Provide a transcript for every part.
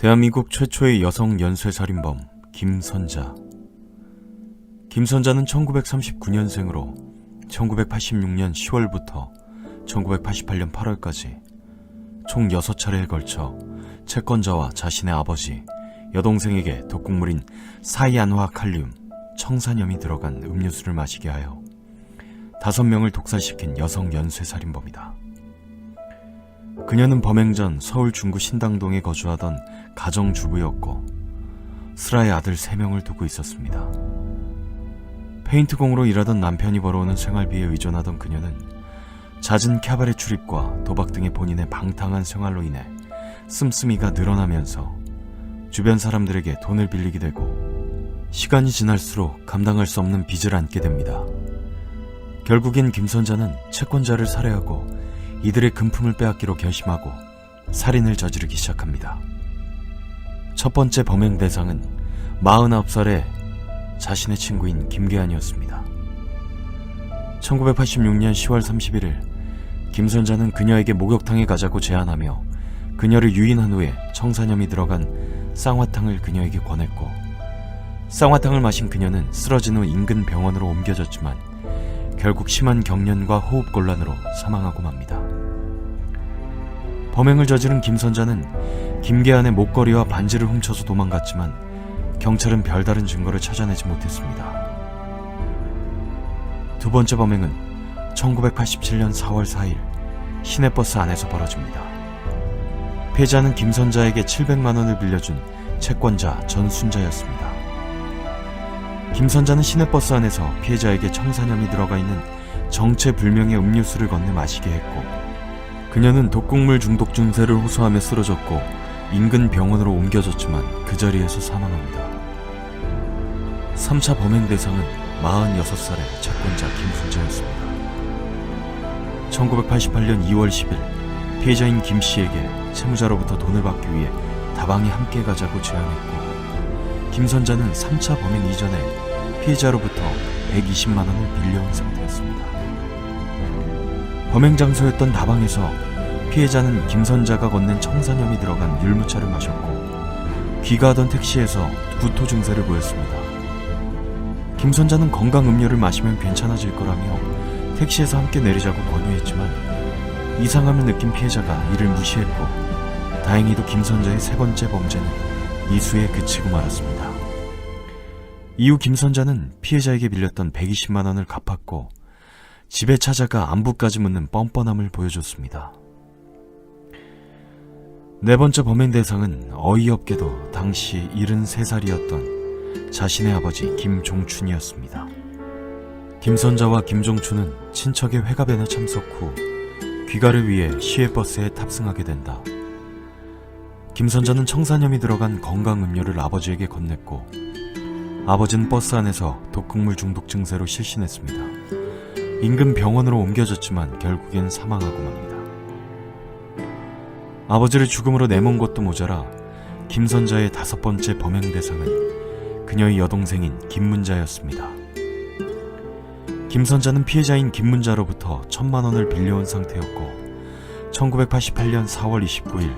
대한민국 최초의 여성 연쇄살인범 김선자. 김선자는 1939년생으로 1986년 10월부터 1988년 8월까지 총 6차례에 걸쳐 채권자와 자신의 아버지, 여동생에게 독극물인 사이안화 칼륨, 청산염이 들어간 음료수를 마시게 하여 5명을 독살시킨 여성 연쇄살인범이다. 그녀는 범행 전 서울 중구 신당동에 거주하던 가정주부였고 슬아의 아들 3명을 두고 있었습니다. 페인트공으로 일하던 남편이 벌어오는 생활비에 의존하던 그녀는 잦은 캐바레 출입과 도박 등의 본인의 방탕한 생활로 인해 씀씀이가 늘어나면서 주변 사람들에게 돈을 빌리게 되고 시간이 지날수록 감당할 수 없는 빚을 안게 됩니다. 결국엔 김선자는 채권자를 살해하고 이들의 금품을 빼앗기로 결심하고 살인을 저지르기 시작합니다. 첫 번째 범행 대상은 49살의 자신의 친구인 김계안이었습니다. 1986년 10월 31일 김선자는 그녀에게 목욕탕에 가자고 제안하며 그녀를 유인한 후에 청산염이 들어간 쌍화탕을 그녀에게 권했고 쌍화탕을 마신 그녀는 쓰러진 후 인근 병원으로 옮겨졌지만 결국 심한 경련과 호흡곤란으로 사망하고 맙니다. 범행을 저지른 김선자는 김계안의 목걸이와 반지를 훔쳐서 도망갔지만 경찰은 별다른 증거를 찾아내지 못했습니다. 두 번째 범행은 1987년 4월 4일 시내버스 안에서 벌어집니다. 피해자는 김선자에게 700만 원을 빌려준 채권자 전순자였습니다. 김선자는 시내버스 안에서 피해자에게 청산염이 들어가 있는 정체불명의 음료수를 건네 마시게 했고 그녀는 독극물 중독 증세를 호소하며 쓰러졌고 인근 병원으로 옮겨졌지만 그 자리에서 사망합니다. 3차 범행 대상은 46살의 채권자 김순자였습니다. 1988년 2월 10일 피해자인 김씨에게 채무자로부터 돈을 받기 위해 다방에 함께 가자고 제안했고 김선자는 3차 범행 이전에 피해자로부터 120만 원을 빌려온 상태였습니다. 범행 장소였던 다방에서 피해자는 김선자가 건넨 청산염이 들어간 율무차를 마셨고 귀가하던 택시에서 구토 증세를 보였습니다. 김선자는 건강 음료를 마시면 괜찮아질 거라며 택시에서 함께 내리자고 권유했지만 이상함을 느낀 피해자가 이를 무시했고 다행히도 김선자의 세 번째 범죄는 미수에 그치고 말았습니다. 이후 김선자는 피해자에게 빌렸던 120만 원을 갚았고 집에 찾아가 안부까지 묻는 뻔뻔함을 보여줬습니다. 네 번째 범행 대상은 어이없게도 당시 73살이었던 자신의 아버지 김종춘이었습니다. 김선자와 김종춘은 친척의 회갑에나 참석 후 귀가를 위해 시외버스에 탑승하게 된다. 김선자는 청산염이 들어간 건강음료를 아버지에게 건넸고 아버지는 버스 안에서 독극물 중독 증세로 실신했습니다. 인근 병원으로 옮겨졌지만 결국엔 사망하고 맙니다. 아버지를 죽음으로 내몬 것도 모자라 김선자의 5번째 범행 대상은 그녀의 여동생인 김문자였습니다. 김선자는 피해자인 김문자로부터 1,000만 원을 빌려온 상태였고 1988년 4월 29일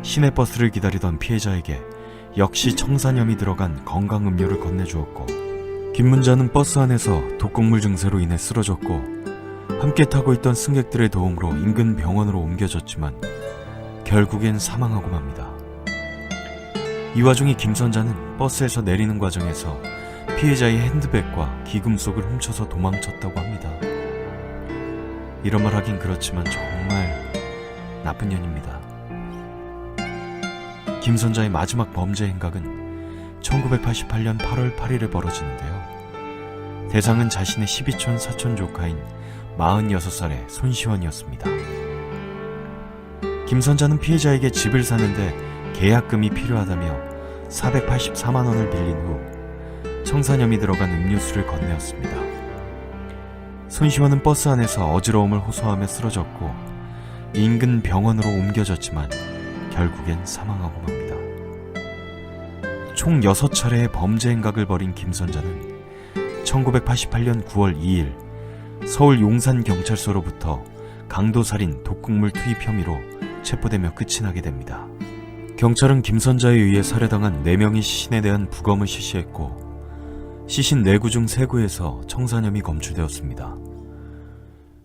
시내버스를 기다리던 피해자에게 역시 청산염이 들어간 건강음료를 건네주었고 김문자는 버스 안에서 독극물 증세로 인해 쓰러졌고 함께 타고 있던 승객들의 도움으로 인근 병원으로 옮겨졌지만 결국엔 사망하고 맙니다. 이 와중에 김선자는 버스에서 내리는 과정에서 피해자의 핸드백과 기금속을 훔쳐서 도망쳤다고 합니다. 이런 말 하긴 그렇지만 정말 나쁜 년입니다. 김선자의 마지막 범죄 행각은 1988년 8월 8일에 벌어지는데요. 대상은 자신의 12촌 사촌 조카인 46살의 손시원이었습니다. 김선자는 피해자에게 집을 사는데 계약금이 필요하다며 484만 원을 빌린 후 청산염이 들어간 음료수를 건네었습니다. 손시원은 버스 안에서 어지러움을 호소하며 쓰러졌고 인근 병원으로 옮겨졌지만 결국엔 사망하고 맙니다. 총 6차례의 범죄 행각을 벌인 김선자는 1988년 9월 2일 서울 용산경찰서로부터 강도살인 독극물 투입 혐의로 체포되며 끝이 나게 됩니다. 경찰은 김선자에 의해 살해당한 4명의 시신에 대한 부검을 실시했고 시신 4구 중 3구에서 청산염이 검출되었습니다.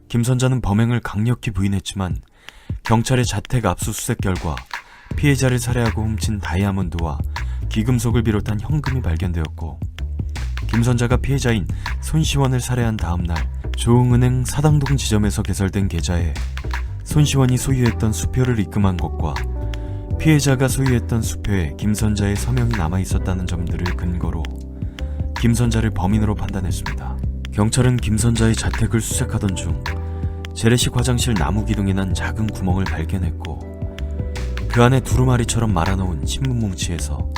김선자는 범행을 강력히 부인했지만 경찰의 자택 압수수색 결과 피해자를 살해하고 훔친 다이아몬드와 귀금속을 비롯한 현금이 발견되었고 김선자가 피해자인 손시원을 살해한 다음날 조흥은행 사당동 지점에서 개설된 계좌에 손시원이 소유했던 수표를 입금한 것과 피해자가 소유했던 수표에 김선자의 서명이 남아있었다는 점들을 근거로 김선자를 범인으로 판단했습니다. 경찰은 김선자의 자택을 수색하던 중 재래식 화장실 나무 기둥에 난 작은 구멍을 발견했고 그 안에 두루마리처럼 말아놓은 신문 뭉치에서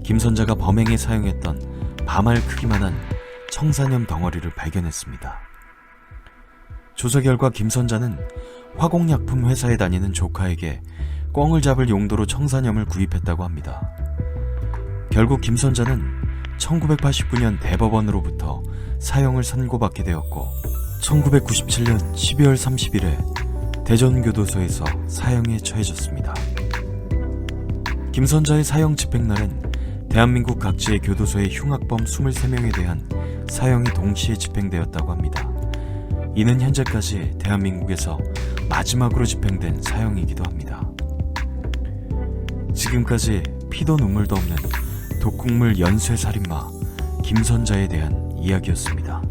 김선자가 범행에 사용했던 밤알 크기만한 청산염 덩어리를 발견했습니다. 조사 결과 김선자는 화공약품 회사에 다니는 조카에게 꿩을 잡을 용도로 청산염을 구입했다고 합니다. 결국 김선자는 1989년 대법원으로부터 사형을 선고받게 되었고 1997년 12월 30일에 대전교도소에서 사형에 처해졌습니다. 김선자의 사형 집행날은 대한민국 각지의 교도소의 흉악범 23명에 대한 사형이 동시에 집행되었다고 합니다. 이는 현재까지 대한민국에서 마지막으로 집행된 사형이기도 합니다. 지금까지 피도 눈물도 없는 독극물 연쇄살인마 김선자에 대한 이야기였습니다.